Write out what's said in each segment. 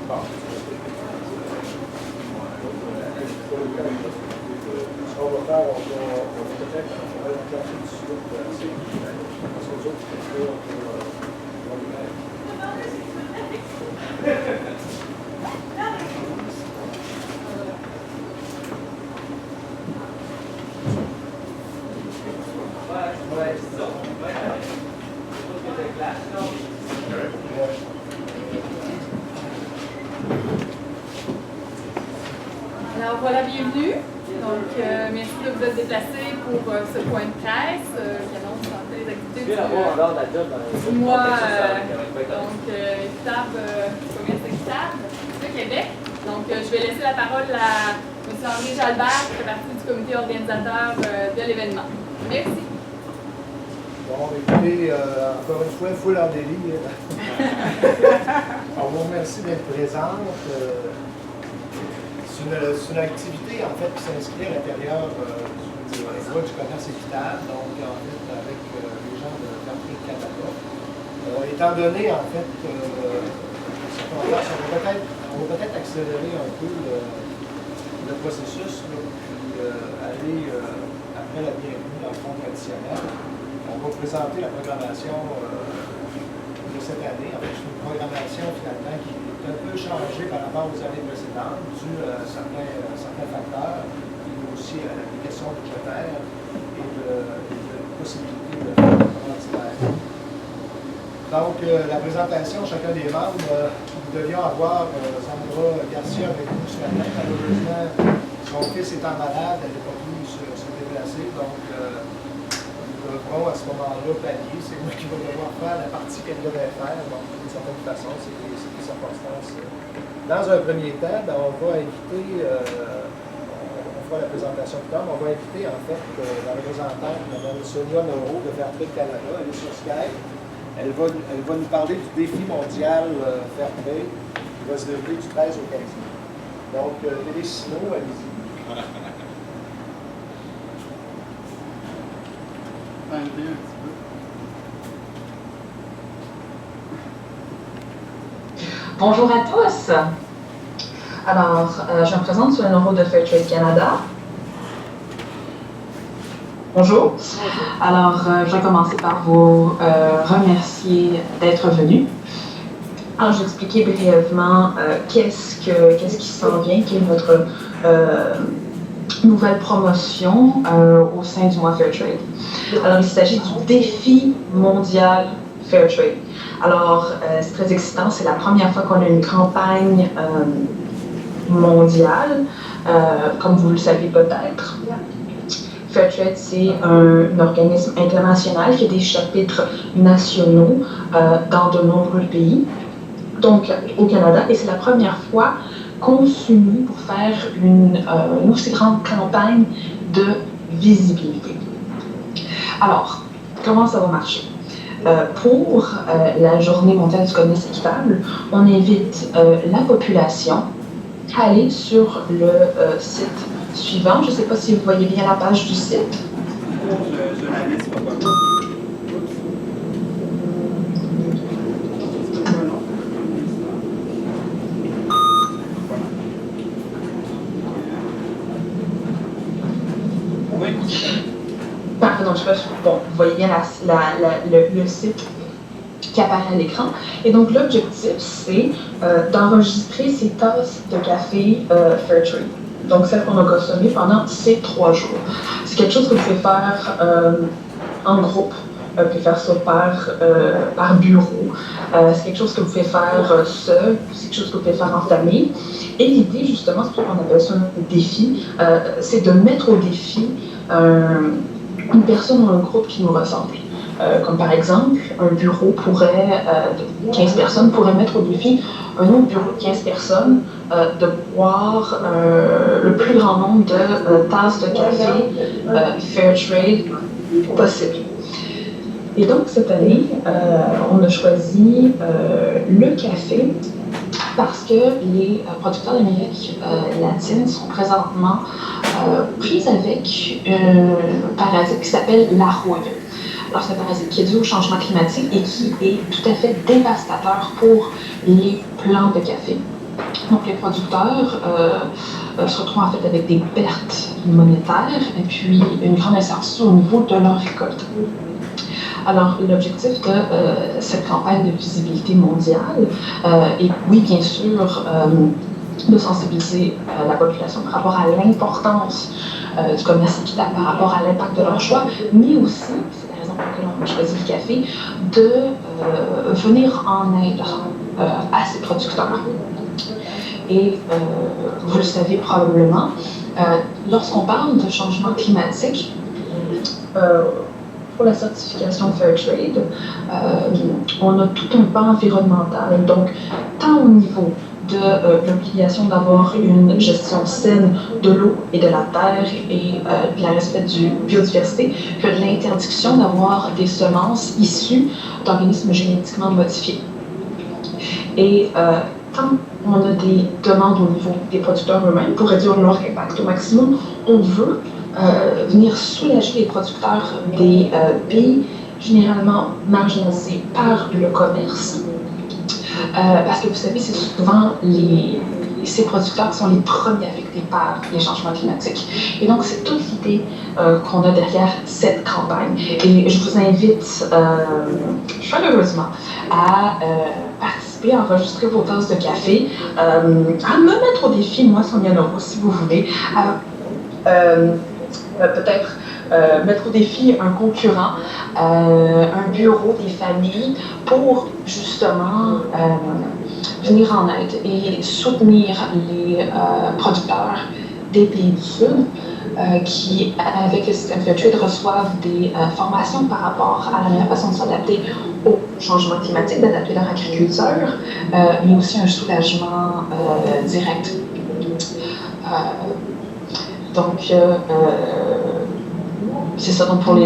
Bon. Ce qu'on va faire, on va peut-être enclencher tout de suite parce que les autres, c'est pour Alors voilà, bienvenue. Donc, merci de vous être déplacés pour ce point de presse qui annonce en fait les activités du mois équitable, commerce équitable de Québec. Donc, je vais laisser la parole à M. Henri Jalbert, qui fait partie du comité organisateur de l'événement. Merci. Bon, écoutez, encore une fois, full en délit. On vous remercie d'être présente. C'est une activité, en fait, qui s'inscrit à l'intérieur du commerce équitable, donc, en fait, avec les gens de l'entreprise Canada. Étant donné, en fait, on va peut-être accélérer un peu le processus, là, puis aller après la bienvenue dans le fond traditionnel. On va présenter la programmation de cette année. En fait, c'est une programmation, finalement, qui un peu changé par rapport aux années précédentes, dû à certains facteurs, mais aussi à l'application budgétaire et de possibilités de transfert. Donc, la présentation, chacun des membres, nous devions avoir Sandra Garcia avec nous ce matin. Malheureusement, son fils étant malade, elle n'a pas pu se déplacer, donc nous devrons à ce moment-là pallier. C'est moi qui vais devoir faire la partie qu'elle devait faire, donc d'une certaine façon, c'est des circonstances. Dans un premier temps, ben, on va inviter, on fera la présentation plus tard, mais on va inviter en fait la représentante, Mme Sonia Moreau de Fairtrade Canada. Elle est sur Skype. Elle va nous parler du défi mondial Fairtrade qui va se dérouler du 13 au 15 mai. Donc, Télésino, allez-y. Bonjour à tous. Alors, je me présente sur le numéro de Fairtrade Canada. Bonjour. Alors, je vais commencer par vous remercier d'être venus. Alors, je vais expliquer brièvement qu'est-ce qui s'en vient, quelle est notre nouvelle promotion au sein du mois Fairtrade. Alors, il s'agit du défi mondial Fairtrade. Alors, c'est très excitant, c'est la première fois qu'on a une campagne mondiale, comme vous le savez peut-être. Fairtrade, c'est un organisme international qui a des chapitres nationaux dans de nombreux pays, donc au Canada, et c'est la première fois qu'on s'unit pour faire une aussi grande campagne de visibilité. Alors, comment ça va marcher? Pour la journée mondiale du commerce équitable, on invite la population à aller sur le site suivant. Je ne sais pas si vous voyez bien la page du site. Je la laisse pas. Pardon, je sais pas, bon, vous voyez bien le site qui apparaît à l'écran. Et donc, l'objectif, c'est d'enregistrer ces tasses de café Fairtrade. Donc, celles qu'on a consommées pendant ces 3 jours. C'est quelque chose que vous pouvez faire en groupe. Vous pouvez faire ça par bureau. C'est quelque chose que vous pouvez faire seul. C'est quelque chose que vous pouvez faire en famille. Et l'idée, justement, c'est pour qu'on appelle ça un défi, c'est de mettre au défi une personne ou un groupe qui nous ressemble. Comme par exemple, un bureau de 15 personnes pourrait mettre au défi un autre bureau de 15 personnes de boire le plus grand nombre de tasses de café Fairtrade possible. Et donc, cette année, on a choisi le café parce que les producteurs d'Amérique latine sont présentement pris avec un parasite qui s'appelle la rouille. Alors, c'est un parasite qui est dû au changement climatique et qui est tout à fait dévastateur pour les plants de café. Donc les producteurs se retrouvent en fait avec des pertes monétaires et puis une grande incertitude au niveau de leur récolte. Alors, l'objectif de cette campagne de visibilité mondiale est, oui, bien sûr, de sensibiliser la population par rapport à l'importance du commerce équitable, par rapport à l'impact de leur choix, mais aussi, c'est la raison pour laquelle on a choisi le café, de venir en aide à ces producteurs. Et vous le savez probablement, lorsqu'on parle de changement climatique, pour la certification Fairtrade, on a tout un pan environnemental, donc tant au niveau de l'obligation d'avoir une gestion saine de l'eau et de la terre et de la respect du biodiversité, que de l'interdiction d'avoir des semences issues d'organismes génétiquement modifiés. Et tant on a des demandes au niveau des producteurs eux-mêmes pour réduire leur impact au maximum, on veut venir soulager les producteurs des pays généralement marginalisés par le commerce. Parce que vous savez, c'est souvent ces producteurs qui sont les premiers affectés par les changements climatiques. Et donc, c'est toute l'idée qu'on a derrière cette campagne. Et je vous invite chaleureusement à participer, à enregistrer vos tasses de café, à me mettre au défi, moi, Sonia Noro, si vous voulez, peut-être mettre au défi un concurrent, un bureau des familles pour justement venir en aide et soutenir les producteurs des pays du Sud qui, avec le système Fairtrade, reçoivent des formations par rapport à la meilleure façon de s'adapter au changement climatique, d'adapter leur agriculture, mais aussi un soulagement direct. Donc, c'est ça, donc pour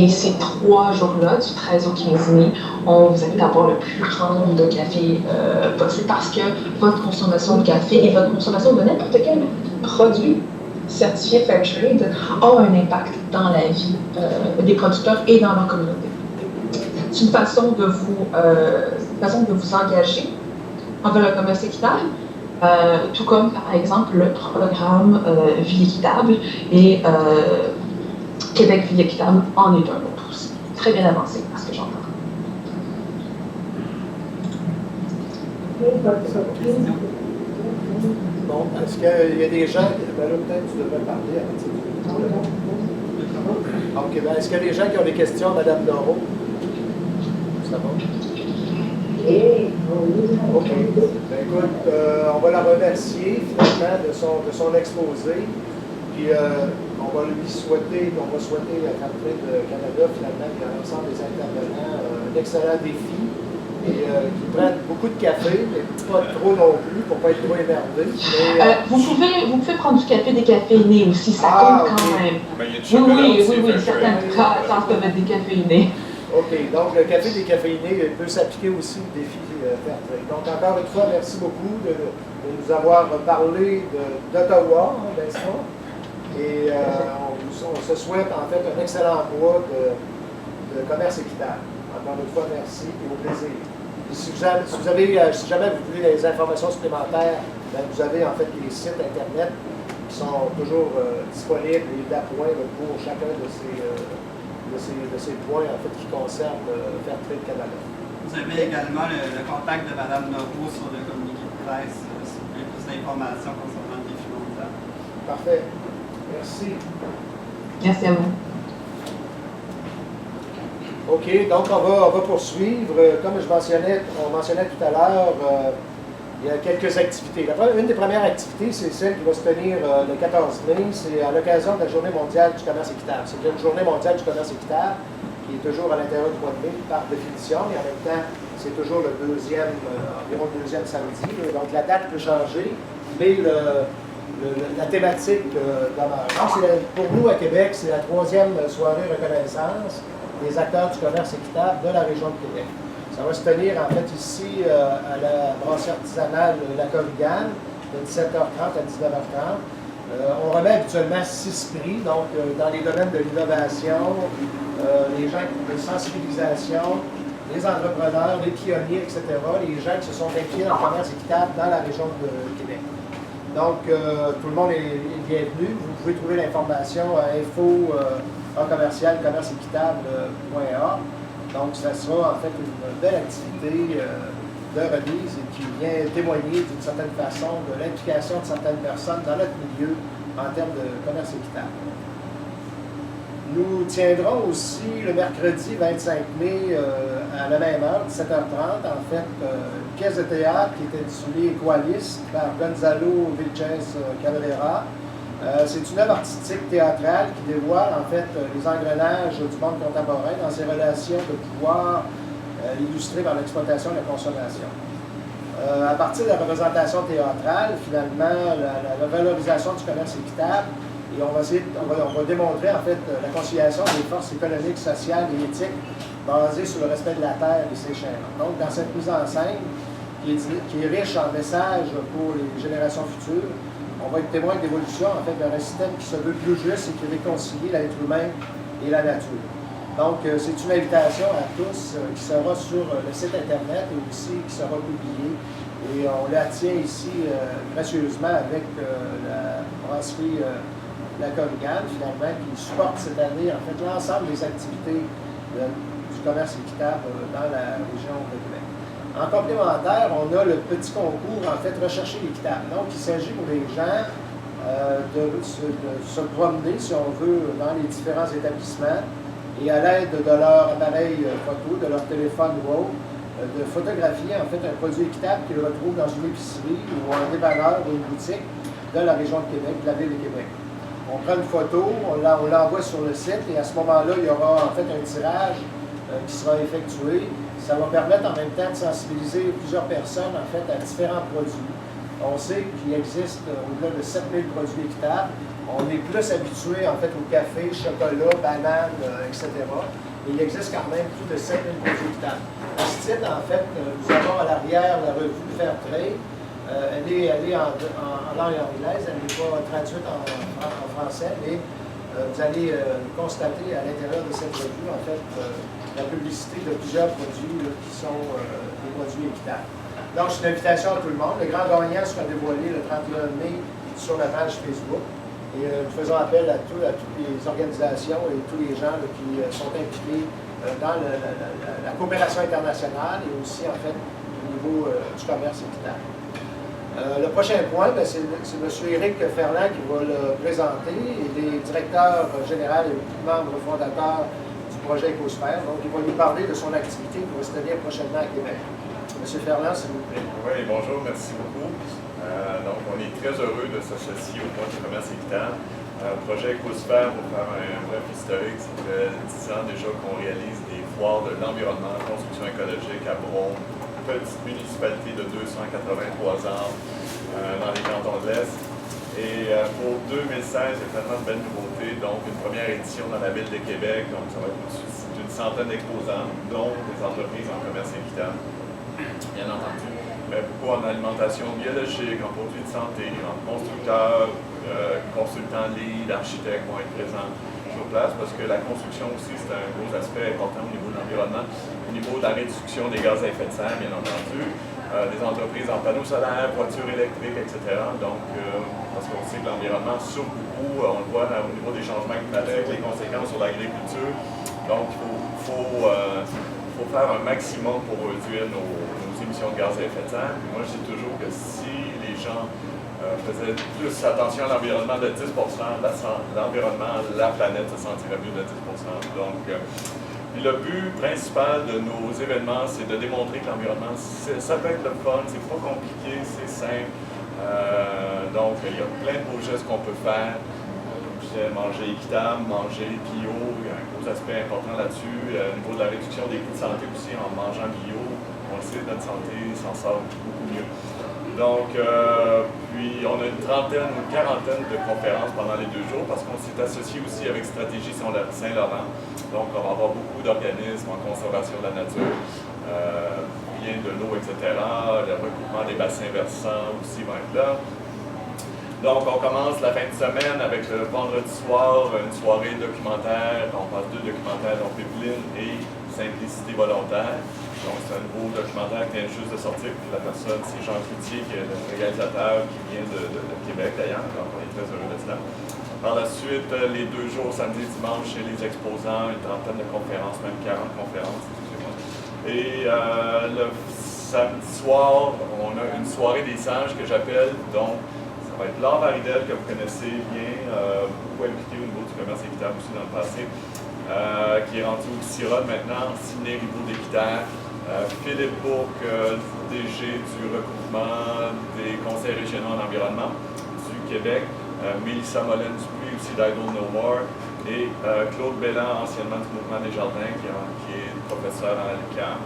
ces 3 jours-là, du 13 au 15 mai, on vous invite à boire le plus grand nombre de café possible parce que votre consommation de café et votre consommation de n'importe quel produit certifié Fairtrade a un impact dans la vie des producteurs et dans leur communauté. C'est une façon de vous engager envers le commerce équitable, tout comme par exemple le programme Vie équitable et Québec Vie équitable en est un autre aussi. Très bien avancé, à ce que j'entends. Bon, est-ce qu'il y a des gens, ben là peut-être tu devrais parler avec ça. Ok, ben est-ce qu'il y a des gens qui ont des questions à Mme Noro? Ça va? Ok. Ben écoute, on va la remercier finalement de son exposé. Puis on va lui souhaiter, à Fairtrade Canada, finalement, et à l'ensemble des intervenants, un excellent défi. Et qui prennent beaucoup de café, mais pas trop non plus, pour ne pas être trop énervé. Vous pouvez prendre du café décaféiné aussi, ça compte quand même. Ben, il y a du chocolat Oui, certains cas peuvent être décaféinés. OK, donc le café décaféiné peut s'appliquer aussi au défi Fairtrade. Donc encore une fois, merci beaucoup de nous avoir parlé d'Ottawa, n'est-ce pas? Et on se souhaite en fait un excellent mois de commerce équitable. Encore une fois, merci et au plaisir. Et si jamais vous voulez des informations supplémentaires, ben, vous avez en fait les sites Internet qui sont toujours disponibles et d'appoint pour chacun de ces points en fait, qui concernent Fairtrade Canada. Vous avez également le contact de Mme Noro sur le communiqué de presse, si vous voulez plus d'informations concernant le défi mondial. Parfait. Merci. Merci à vous. OK, donc on va poursuivre. Comme on mentionnait tout à l'heure, il y a quelques activités. Une des premières activités, c'est celle qui va se tenir le 14 mai. C'est à l'occasion de la Journée mondiale du commerce équitable. C'est une Journée mondiale du commerce équitable qui est toujours à l'intérieur du mois de mai par définition, et en même temps, c'est toujours environ le deuxième samedi. Donc la date peut changer, mais la thématique demeure. Pour nous, à Québec, c'est la 3e soirée reconnaissance des acteurs du commerce équitable de la région de Québec. Ça va se tenir en fait ici à la brasserie artisanale La Corrigane de 17h30 à 19h30. On remet habituellement 6 prix, donc dans les domaines de l'innovation, les gens de sensibilisation, les entrepreneurs, les pionniers, etc., les gens qui se sont impliqués dans le commerce équitable dans la région de Québec. Donc, tout le monde est bienvenu. Vous pouvez trouver l'information à info@commercial-commerceéquitable.ca. Donc, ça sera en fait une belle activité de remise et qui vient témoigner d'une certaine façon de l'implication de certaines personnes dans notre milieu en termes de commerce équitable. Nous tiendrons aussi le mercredi 25 mai à la même heure, 17h30, en fait, une pièce de théâtre qui est intitulée Equalis par Gonzalo Vilches Cabrera. C'est une œuvre artistique théâtrale qui dévoile en fait les engrenages du monde contemporain dans ses relations de pouvoir illustrées par l'exploitation et la consommation. À partir de la représentation théâtrale, finalement, la valorisation du commerce équitable, et on va démontrer en fait la conciliation des forces économiques, sociales et éthiques basées sur le respect de la terre et ses chaînes. Donc, dans cette mise en scène, qui est riche en messages pour les générations futures, on va être témoin d'évolution en fait d'un système qui se veut plus juste et qui réconcilie l'être humain et la nature. Donc, c'est une invitation à tous qui sera sur le site Internet et aussi qui sera publiée. Et on la tient ici gracieusement avec la brasserie La Corrigane, finalement, qui supporte cette année en fait l'ensemble des activités du commerce équitable dans la région de Québec. En complémentaire, on a le petit concours, en fait, Rechercher l'équitable. Donc, il s'agit pour les gens de se promener, si on veut, dans les différents établissements et à l'aide de leur appareil photo, de leur téléphone WOW, de photographier en fait un produit équitable qu'ils retrouvent dans une épicerie ou un dépanneur ou une boutique de la région de Québec, de la ville de Québec. On prend une photo, on l'envoie sur le site et à ce moment-là, il y aura en fait un tirage qui sera effectué. Ça va permettre en même temps de sensibiliser plusieurs personnes en fait à différents produits. On sait qu'il existe au-delà de 7000 produits équitables. On est plus habitué en fait au café, chocolat, bananes, etc. Mais il existe quand même plus de 7000 produits équitables. À ce titre, en fait, nous avons à l'arrière la revue Fairtrade. Elle est en langue anglaise, elle n'est pas traduite en français, mais vous allez constater à l'intérieur de cette revue, en fait, la publicité de plusieurs produits qui sont des produits équitables. Donc, c'est une invitation à tout le monde. Le grand gagnant sera dévoilé le 31 mai sur la page Facebook. Et nous faisons appel à toutes les organisations et tous les gens qui sont impliqués dans la coopération internationale et aussi, en fait, au niveau du commerce équitable. Le prochain point, c'est M. Éric Ferland qui va le présenter. Il est directeur général et membre fondateur du projet Écosphère. Donc, il va nous parler de son activité qui va se tenir prochainement à Québec. M. Ferland, s'il vous plaît. Oui, bonjour, merci beaucoup. Donc, on est très heureux de s'associer au mois du commerce équitable. Projet Écosphère, pour faire un bref historique, ça fait 10 ans déjà qu'on réalise des foires de l'environnement, construction écologique à Brome, petite municipalité de 283 arbres dans les cantons de l'Est. Et pour 2016, il y a tellement de belles nouveautés, donc une première édition dans la ville de Québec, donc ça va être d'une centaine d'exposants, dont des entreprises en commerce équitable, bien entendu. Beaucoup en alimentation biologique, en produits de santé, en constructeurs, consultants lead, architectes vont être présents sur place parce que la construction aussi, c'est un gros aspect important au niveau de l'environnement, au niveau de la réduction des gaz à effet de serre, bien entendu, des entreprises en panneaux solaires, voitures électriques, etc. Donc, parce qu'on sait que l'environnement souffre beaucoup, on le voit au niveau des changements climatiques, les conséquences sur l'agriculture. Donc, il faut faire un maximum pour réduire nos émissions de gaz à effet de serre. Puis moi, je dis toujours que si les gens faisaient plus attention à l'environnement de 10 l'environnement, la planète se sentirait mieux de 10 Donc, le but principal de nos événements, c'est de démontrer que l'environnement, ça peut être le fun, c'est pas compliqué, c'est simple. Donc, il y a plein de beaux gestes qu'on peut faire. Manger équitable, manger bio, il y a un gros aspect important là-dessus. Au niveau de la réduction des coûts de santé aussi, en mangeant bio, on sait que notre santé s'en sort beaucoup mieux. Donc, puis on a une trentaine ou une quarantaine de conférences pendant les 2 jours parce qu'on s'est associé aussi avec Stratégie Saint-Laurent. Donc, on va avoir beaucoup d'organismes en conservation de la nature, bien de l'eau, etc. Le recoupement des bassins versants aussi va être là. Donc, on commence la fin de semaine avec le vendredi soir, une soirée documentaire. On passe 2 documentaires, donc Pipeline et Simplicité volontaire. Donc, c'est un nouveau documentaire qui vient juste de sortir. Puis la personne, c'est Jean Cloutier, qui est le réalisateur, qui vient de Québec d'ailleurs. Donc, on est très heureux de cela. Par la suite, les 2 jours, samedi et dimanche, chez les exposants, une trentaine de conférences, même 40 conférences, excusez-moi. Et le samedi soir, on a une soirée des sages que j'appelle, donc ça va être Laure Varidel, que vous connaissez bien, beaucoup impliqué au niveau du commerce équitable aussi dans le passé, qui est rendu au CIROD maintenant, Sidney Ribaud d'Équiterre, Philippe Bourque, DG du regroupement des conseils régionaux en environnement du Québec, Mélissa Molène-Dupuis aussi d'Idle No More, et Claude Belland, anciennement du Mouvement des Jardins, qui est professeur à l'UQAM.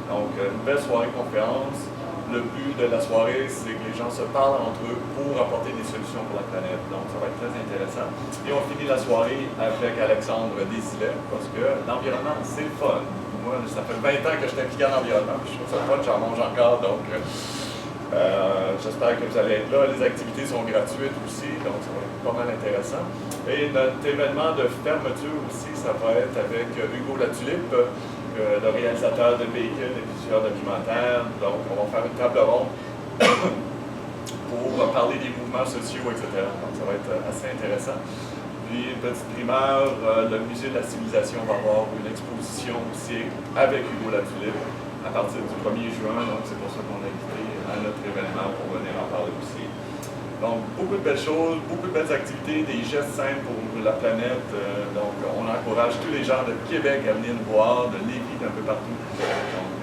Donc, une belle soirée conférence. Le but de la soirée, c'est que les gens se parlent entre eux pour apporter des solutions pour la planète. Donc, ça va être très intéressant. Et on finit la soirée avec Alexandre Desilets, parce que l'environnement, c'est le fun. Moi, ça fait 20 ans que je suis impliqué en environnement, puis je trouve ça fun, j'en mange encore, donc j'espère que vous allez être là. Les activités sont gratuites aussi, donc ça va être pas mal intéressant. Et notre événement de fermeture aussi, ça va être avec Hugo Latulippe, le réalisateur de Véhicules et plusieurs documentaires. Donc, on va faire une table ronde pour parler des mouvements sociaux, etc. Donc, ça va être assez intéressant. Puis, une petite primeur, le Musée de la Civilisation va avoir une exposition aussi avec Hugo Latulippe à partir du 1er juin. Donc, c'est pour ça qu'on a invité à notre événement pour venir en parler aussi. Donc, beaucoup de belles choses, beaucoup de belles activités, des gestes simples pour la planète. Donc, on encourage tous les gens de Québec à venir nous voir, de Lévis, d'un peu partout. Donc,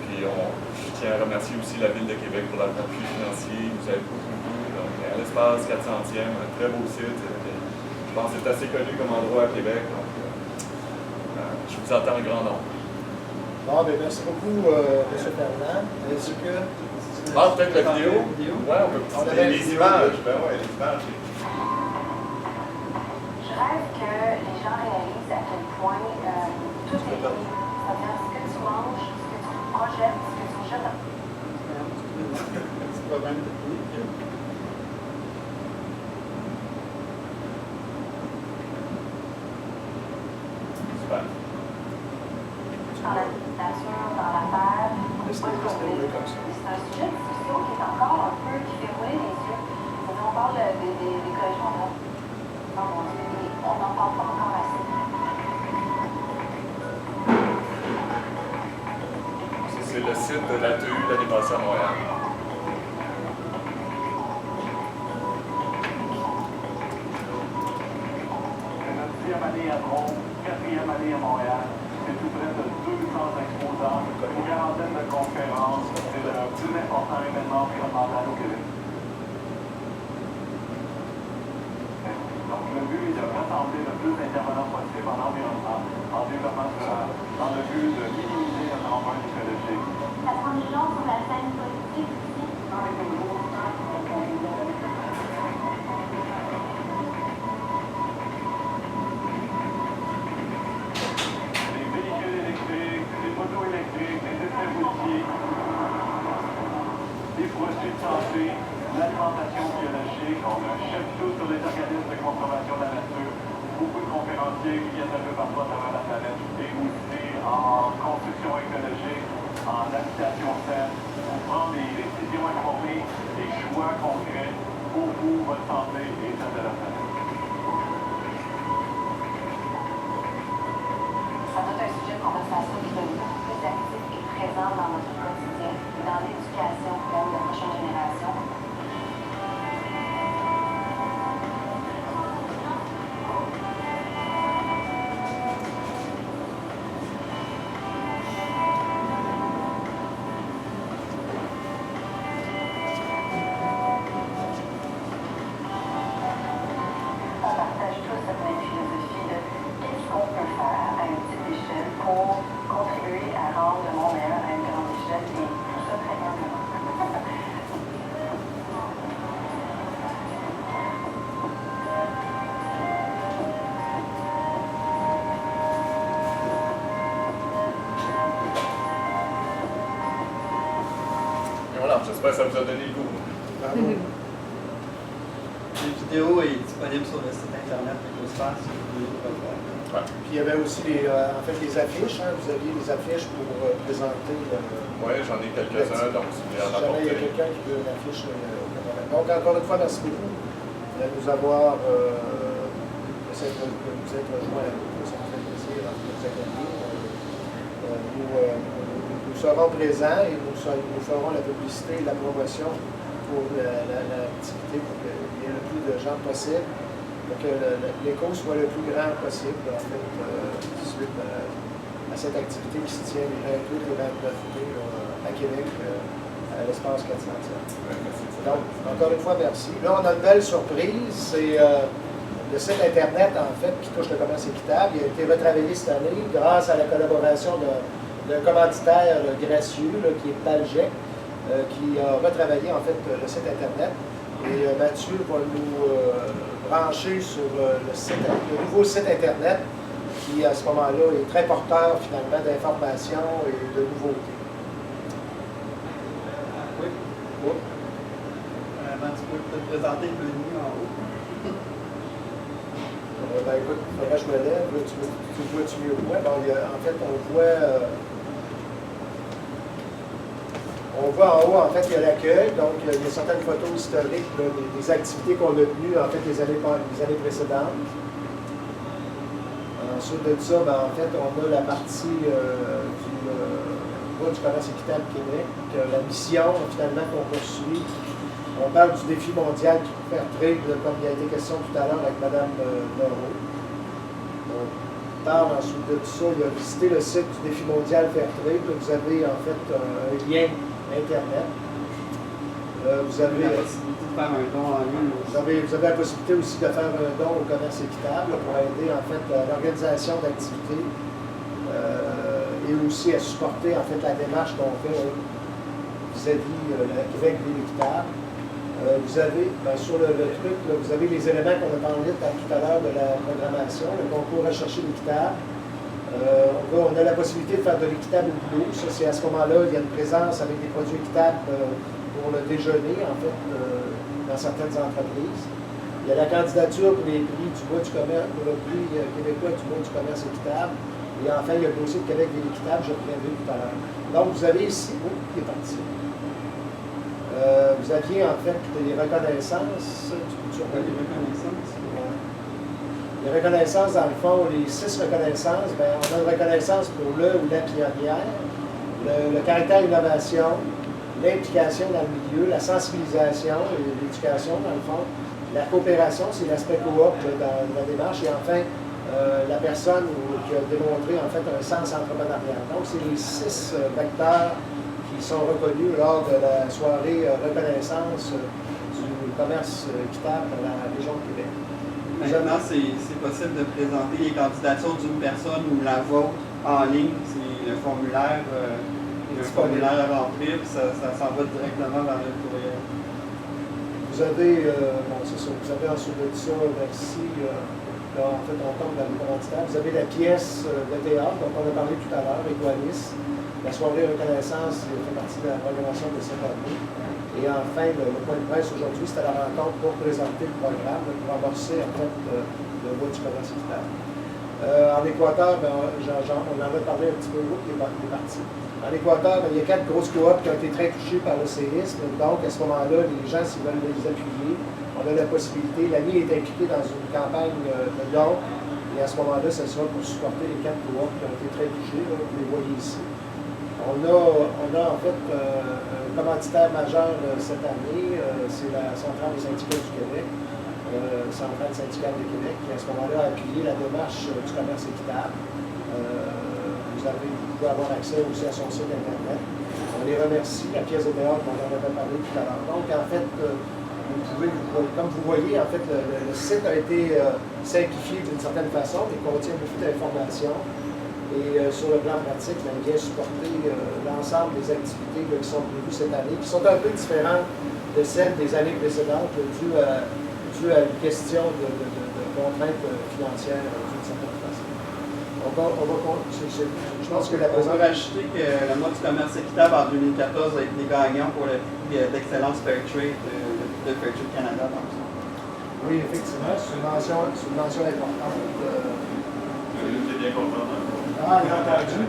puis, je tiens à remercier aussi la Ville de Québec pour l'appui financier. Vous avez beaucoup. Donc, à l'espace 400e, un très beau site. Je pense que c'est assez connu comme endroit à Québec. Donc, je vous attends en grand nombre. Bon, bien, merci beaucoup, M. Fernand. Est-ce que... Ah, peut-être la vidéo? Ouais, on peut avait les images. Ben ouais, les images. Je rêve que les gens réalisent à quel point tout est lié. C'est-à-dire ce que tu manges, ce que tu projettes, ce que tu jettes. Petit problème technique. Super. Dans la nature, dans la terre. Restez mieux comme ça. C'est un sujet de discussion qui est encore un peu, qui fait rouler les yeux. On parle d'écologie, on n'en parle pas encore assez. C'est le site de l'ATU l'année passée à Montréal. Notre 10e année à Drôme, 4e année à Montréal. C'est tout près de 200 exposants, une quarantaine de conférences. C'est le plus important événement environnemental au Québec. Donc, le but est de rassembler le plus d'intervenants possible en environnement, en développement durable, dans le but de minimiser notre empreinte écologique. Ça prend des gens sur la scène politique aussi. Les véhicules électriques, les motos électriques, les essais routiers, les produits de santé, l'alimentation biologique. On a un chef-tout sur les organismes de conservation de la nature. Beaucoup de conférenciers qui viennent un peu partout à travers la planète. Et aussi en construction écologique, en habitation saine, pour prendre des décisions informées, des choix concrets pour vous, votre santé et celle de la planète. Ça doit être un sujet de conversation qui doit être beaucoup plus actif et présent dans notre quotidien et dans l'éducation même de la prochaine génération. On partage tous cette même philosophie de qu'est-ce qu'on peut faire à une petite échelle pour contribuer à rendre le monde meilleur à une grande échelle et tout ça très humblement. Et voilà, j'espère que ça vous a donné le goût. Bravo. La vidéo est disponible sur le site internet de Ecospace si vous voulez le revoir. Ouais. Puis il y avait aussi en fait, les affiches. Hein. Vous aviez les affiches pour présenter. Oui, j'en ai quelques-uns, donc si vous voulez en Si jamais il y a apporter. quelqu'un qui veut une affiche au Canada. Donc, encore une fois, merci beaucoup de nous avoir de nous être rejoints à nous. Ça nous fait plaisir de nous accueillir. Nous serons présents et nous ferons la publicité et la promotion pour l'activité pour qu'il y ait le plus de gens possible, pour que l'écho soit le plus grand possible, en fait, suite à cette activité qui se tient les 28 et 29 mai à Québec, à l'espace 400. Donc, encore une fois, merci. Là, on a une belle surprise, c'est le site Internet, en fait, qui touche le commerce équitable. Il a été retravaillé cette année grâce à la collaboration d'un commanditaire gracieux, là, qui est Palgec, qui a retravaillé, en fait, le site Internet. Et Mathieu va nous brancher sur le nouveau site Internet, qui, à ce moment-là, est très porteur, finalement, d'informations et de nouveautés. Oui. Oui. Tu peux te présenter le menu en haut. Ben écoute, il faudrait que je me lève. Tu vois-tu mieux que moi? Bon, en fait, on voit en haut, en fait, il y a l'accueil. Donc, il y a certaines photos historiques là, des activités qu'on a tenues, en fait, les années précédentes. Ensuite de ça, ben, en fait, on a la partie du commerce équitable Québec, la mission, finalement, qu'on poursuit. On parle du défi mondial Fair Trade, comme il a été question tout à l'heure avec Mme Leroux. On parle ensuite de tout ça. Il a visité le site du défi mondial Fair Trade. Vous avez en fait un lien Internet. Vous avez la possibilité de faire un don en ligne. Vous avez la possibilité aussi de faire un don au commerce équitable pour aider en fait à l'organisation d'activités et aussi à supporter en fait la démarche qu'on fait vis-à-vis la Québec Ville équitable. Vous avez, sur le truc, là, vous avez les éléments qu'on a parlé tout à l'heure de la programmation, le concours recherché l'équitable. On a la possibilité de faire de l'équitable au boulot. Ça, c'est à ce moment-là, il y a une présence avec des produits équitables pour le déjeuner, en fait, dans certaines entreprises. Il y a la candidature pour les prix du bois du commerce, pour le prix québécois du bois du commerce équitable. Et enfin, il y a le dossier de Québec Ville équitable, je reviendrai tout à l'heure. Donc, vous avez ici, qui est parti. Vous aviez en fait les reconnaissances. Les reconnaissances, dans le fond, les 6 reconnaissances, bien, on a une reconnaissance pour le ou la pionnière, le caractère innovation, l'implication dans le milieu, la sensibilisation et l'éducation, dans le fond, la coopération, c'est l'aspect coop dans la démarche, et enfin, la personne qui a démontré en fait un sens entrepreneurial. Donc, c'est les 6 vecteurs qui sont reconnus lors de la soirée reconnaissance du commerce équitable dans la région de Québec. Maintenant, c'est possible de présenter les candidatures d'une personne ou la vôtre en ligne. C'est le formulaire, formulaire à remplir, puis ça s'en va directement vers le courriel. Vous avez, c'est ça, vous avez ensuite de ça, merci. Là, en fait, on tombe dans le commanditaire. Vous avez la pièce de théâtre, dont on a parlé tout à l'heure, Equalis. La soirée reconnaissance fait partie de la programmation de cette année. Et enfin, le point de presse aujourd'hui, c'était la rencontre pour présenter le programme, pour amorcer en fait le voie du commerce équitable. En Équateur, Jean, on en a parlé un petit peu, il est parti. En Équateur, il y a 4 grosses coops qui ont été très touchées par le séisme. Donc, à ce moment-là, les gens, s'ils veulent les appuyer, on a la possibilité. L'AMI est impliquée dans une campagne de dons. Et à ce moment-là, ce sera pour supporter les 4 coops qui ont été très touchées. Là, vous les voyez ici. On a en fait un commanditaire majeur cette année, c'est la Centrale des syndicats du Québec, Centrale syndicale du Québec, qui à ce moment-là a appuyé la démarche du commerce équitable. Vous pouvez avoir accès aussi à son site Internet. On les remercie. La pièce de théâtre, on en avait parlé tout à l'heure. Donc, en fait, comme vous voyez, en fait, le site a été simplifié d'une certaine façon, mais contient beaucoup d'informations. Et sur le plan pratique, il vient supporter l'ensemble des activités qui sont prévues cette année, qui sont un peu différentes de celles des années précédentes, dues à une question de contraintes financières d'une certaine façon. Je pense que On va rajouter que le mois du commerce équitable en 2014 a été gagnant pour le prix d'excellence Fairtrade de Fairtrade Canada. Oui, effectivement, c'est une mention importante. été bien content. Ah, j'ai entendu.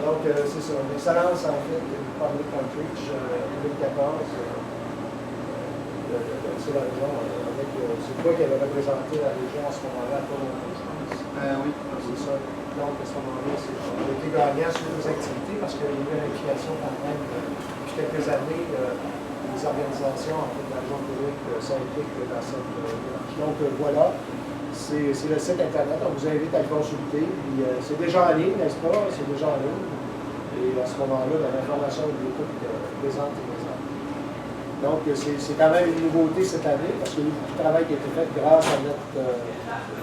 Donc, c'est ça. L'excellence, en fait, du Public Outreach 2014, c'est la région, avec c'est toi qui avais représenté la région à ce moment-là, pas longtemps, je pense. Oui. C'est ça. Donc, à ce moment-là, on a été gagnant sur nos activités parce qu'il y a eu une implication quand même depuis quelques années. Les organisations, en fait, de la région de Québec s'impliquent dans cette démarche. Donc, voilà. C'est le site Internet, on vous invite à le consulter. C'est déjà en ligne, n'est-ce pas? C'est déjà en ligne. Et à ce moment-là, l'information est beaucoup présente et présente. Donc, c'est quand même une nouveauté cette année, parce qu'il y a eu beaucoup de travail qui a été fait grâce à notre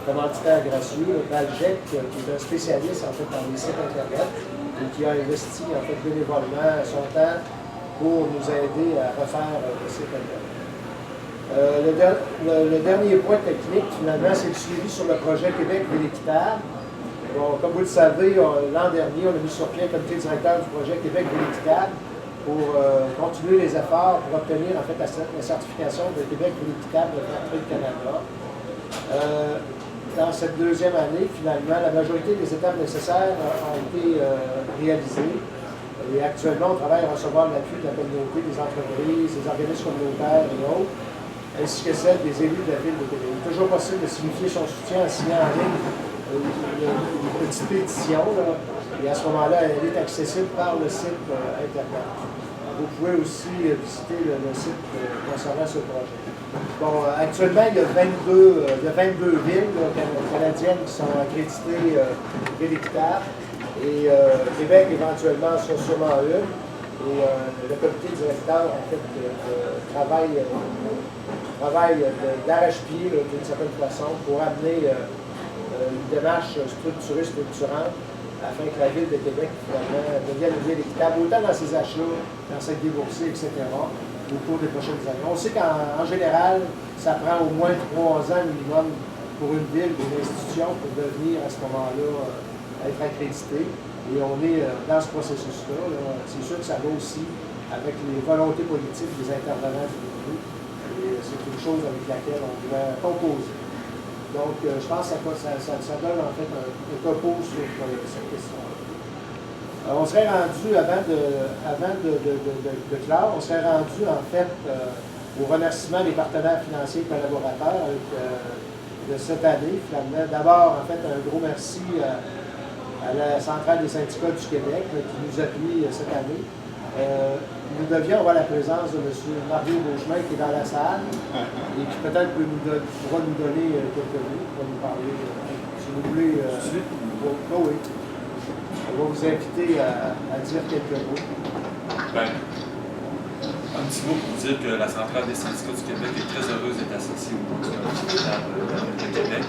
commanditaire gratuit, Valgec, qui est un spécialiste en fait dans les sites Internet et qui a investi en fait bénévolement son temps pour nous aider à refaire le site Internet. Le dernier point technique, finalement, c'est le suivi sur le projet Québec Ville équitable. Bon, comme vous le savez, l'an dernier, on a mis sur pied un comité directeur du projet Québec Ville équitable pour continuer les efforts pour obtenir en fait la certification de Québec Ville équitable de Fair Trade Canada. Dans cette deuxième année, finalement, la majorité des étapes nécessaires ont été réalisées. Et actuellement, on travaille à recevoir l'appui de la communauté, des entreprises, des organismes communautaires et autres, ainsi que celle des élus de la Ville de Québec. Il est toujours possible de signifier son soutien en signant en ligne une petite pétition, là, et à ce moment-là, elle est accessible par le site Internet. Vous pouvez aussi visiter le site concernant ce projet. Bon, actuellement, il y a 22 villes canadiennes qui sont accréditées Ville équitable, et Québec, éventuellement, sera sûrement une. Et le comité directeur, en fait, travaille d'arrache-pied, d'une certaine façon, pour amener une démarche structurante, afin que la Ville de Québec, finalement, devienne une ville équitable, autant dans ses achats, dans ses déboursés, etc., au cours des prochaines années. On sait qu'en général, ça prend au moins 3 ans minimum pour une ville, une institution, pour devenir, à ce moment-là, être accrédité. Et on est dans ce processus-là. C'est sûr que ça va aussi avec les volontés politiques des intervenants du milieu. Et c'est une chose avec laquelle on doit composer. Donc, je pense que ça donne en fait un topo sur cette question-là. On serait rendu, avant de clore, on serait rendu en fait au remerciement des partenaires financiers et collaborateurs de cette année, finalement. D'abord, en fait, un gros merci à la Centrale des syndicats du Québec qui nous appuie cette année. Nous devions avoir la présence de M. Mario Beauchemin qui est dans la salle et qui peut-être pourra nous donner quelques mots, pour nous parler, si vous voulez. Oui. On va vous inviter à dire quelques mots. Ben, un petit mot pour vous dire que la Centrale des syndicats du Québec est très heureuse d'être associée au groupe de la Ville de Québec.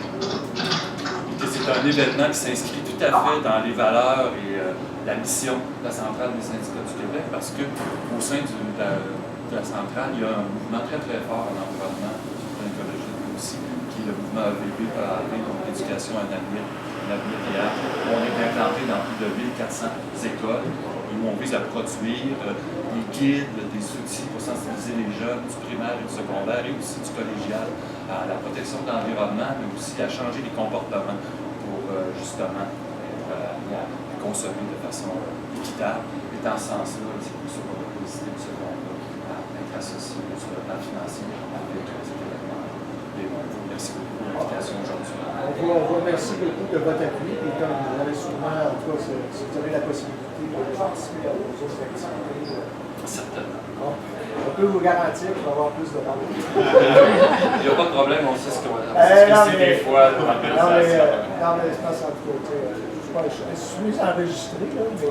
C'est un événement qui s'inscrit tout à fait dans les valeurs et la mission de la Centrale des syndicats du Québec, parce qu'au sein de la Centrale, il y a un mouvement très très fort en environnement, en écologie aussi, qui est le mouvement AVP par l'éducation à un avenir réel. On est implanté dans plus de 1400 écoles où on vise à produire des guides, des outils pour sensibiliser les jeunes du primaire et du secondaire et aussi du collégial à la protection de l'environnement, mais aussi à changer les comportements pour justement consommer de façon équitable. Et dans ce sens-là, c'est pour ça qu'on a décidé de ce monde-là à être associé sur le plan financier avec cet événement. Et on vous remercie beaucoup pour l'invitation aujourd'hui. On vous remercie beaucoup de votre appui. Et comme vous avez souvent, en tout cas, si vous avez la possibilité de participer à vos autres activités. Certainement. Bon. On peut vous garantir qu'il va y avoir plus de monde. Il n'y a pas de problème, on sait ce qu'on va faire. Des fois l'organisation. Non, mais je pense en tout cas, je suis enregistré, là, mais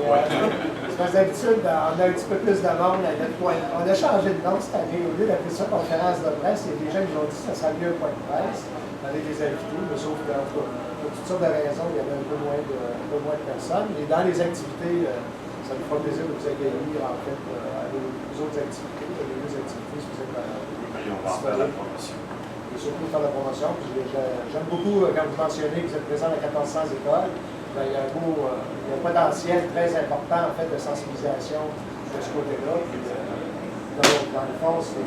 parce que d'habitude, on a un petit peu plus de monde à notre point. On a changé de nom cette année. Au lieu d'appeler ça conférence de presse, il y a des gens qui nous ont dit que ça serait mieux un point de presse avec des invités, mais sauf que, pour toutes sortes de raisons, il y avait un peu moins de personnes. Et dans les activités, ça nous fera plaisir de vous accueillir en fait à les autres activités, les deux activités si vous êtes on va en faire la promotion. Et surtout faire la promotion. J'aime beaucoup quand vous mentionnez que vous êtes présent à 1400 écoles. Il y a un potentiel très important en fait de sensibilisation de ce côté-là. Donc, dans le fond, c'est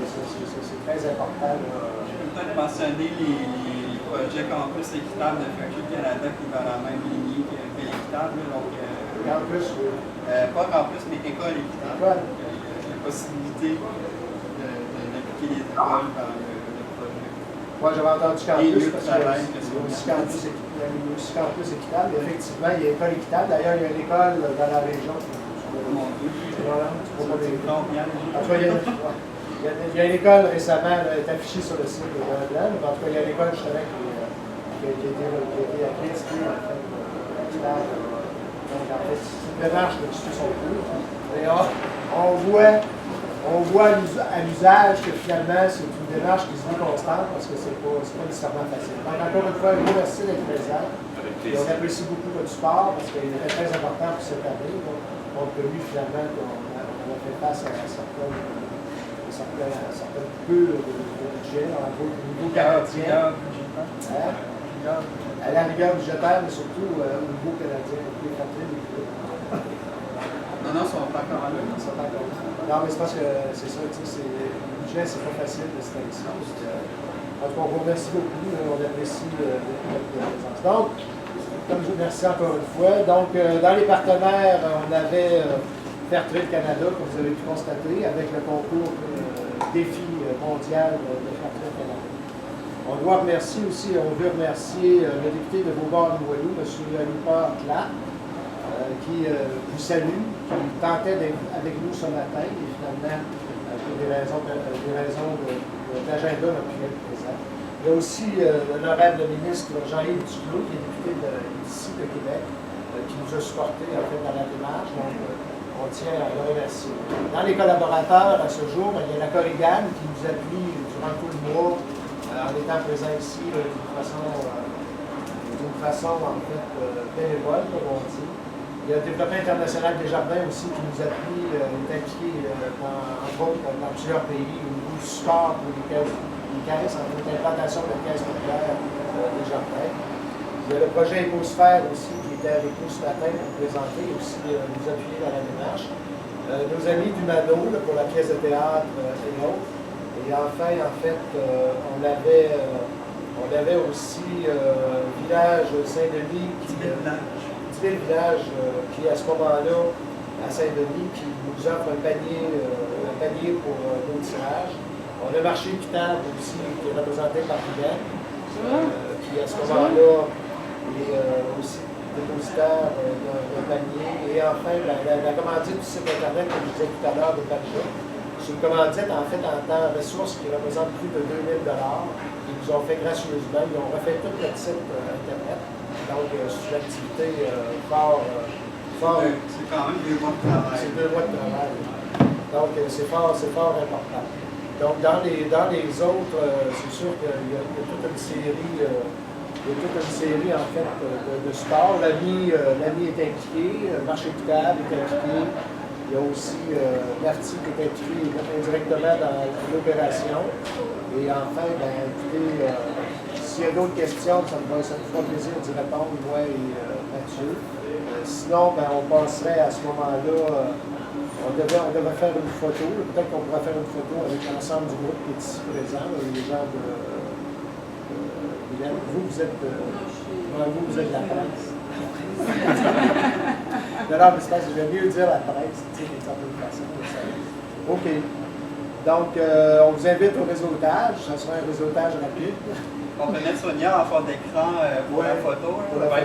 très important. Je vais peut-être mentionner les projet Campus équitable de Fairtrade Canada qui va dans la même lignée que l'équitable. Donc, Campus, oui. pas Campus, mais école équitable. École. Il y a la possibilité d'appliquer les écoles dans le projet. Moi, j'avais entendu Et Campus, lieu de parce qu'il y a travail, aussi Campus équitable. Et effectivement, il y a école équitable. D'ailleurs, il y a une école dans la région. Mon Dieu. Voilà, En tout cas, il y a une école récemment là, est affichée sur le site de Grenoble. En tout cas, il y a une école justement qui a été accréditée en fait, équitable. Donc, en fait, c'est une démarche de suit son cours. Et on voit à l'usage que finalement, c'est une démarche qui se veut constante parce que c'est pas nécessairement facile. Donc, encore une fois, un gros merci d'être présent. Et on apprécie beaucoup votre support parce qu'il était très important pour cette année. Donc, compte tenu finalement qu'on a fait face à certaines coupures de budget, en gros, au niveau canadien. À la rigueur budgétaire, mais surtout au niveau canadien. Non, ils sont pas encore là. Non, mais c'est parce que c'est ça, tu sais, le budget, c'est pas facile de se faire ici. En tout cas, on vous remercie beaucoup, on apprécie votre présence. Donc, comme je vous remercie encore une fois. Donc, dans les partenaires, on avait Fairtrade Canada, comme vous avez pu constater, avec le concours défi mondial de Fairtrade Canada. On veut remercier le député de Beauport-Limoilou, M. Loupard Clark, qui vous salue, qui tentait d'être avec nous ce matin, et finalement, pour des raisons d'agenda, n'a pu être présent. Il y a aussi l'honorable ministre Jean-Yves Duclos, qui est député d'ici de Québec, qui nous a supportés en fait, dans la démarche. Donc, on tient à le remercier. Dans les collaborateurs, à ce jour, il y a la Corrigan qui nous appuie durant tout le mois en étant présent ici d'une façon en fait, bénévole, comme on dit. Il y a le développement international des jardins aussi qui nous appuie, est impliqué entre autres dans plusieurs pays au niveau du support pour les caisses, en l'implantation de caisses populaires des jardins. Il y a le projet Écosphère aussi qui était avec nous ce matin pour présenter aussi nous appuyer dans la démarche. Nos amis du Mano pour la pièce de théâtre et l'autre. Et enfin, on avait aussi village Saint-Denis, village qui à ce moment-là, à Saint-Denis, qui nous offre un panier pour nos tirages. On a marché équitable aussi, qui est représenté par Miguel, qui à ce moment-là est aussi dépositaire d'un panier. Et enfin, la commandite du site Internet, comme je disais tout à l'heure, de Paris. C'est une commandite en fait en temps ressources qui représente plus de 2000 $. Ils nous ont fait gracieusement, ils ont refait tout le site Internet. Donc, c'est une activité fort. C'est quand même 2 mois de travail. C'est 2 mois de travail. Donc, c'est fort important. Donc, dans les autres, c'est sûr qu'il y a toute une série, en fait de sports. L'AMI est impliqué, le marché équitable est impliqué. Il y a aussi l'ARTI qui est impliqué indirectement dans l'opération. Et enfin, écoutez, s'il y a d'autres questions, ça me fera plaisir d'y répondre, moi et Mathieu. Sinon, on passerait à ce moment-là. On devait faire une photo. Peut-être qu'on pourrait faire une photo avec l'ensemble du groupe qui est ici présent, les gens de. Vous êtes de la presse. Non, mais c'est parce que j'aime mieux dire la presse, tu sais, d'une certaine façon. OK. Donc, on vous invite au réseautage. Ça sera un réseautage rapide. On peut mettre Sonia en fond d'écran pour la photo.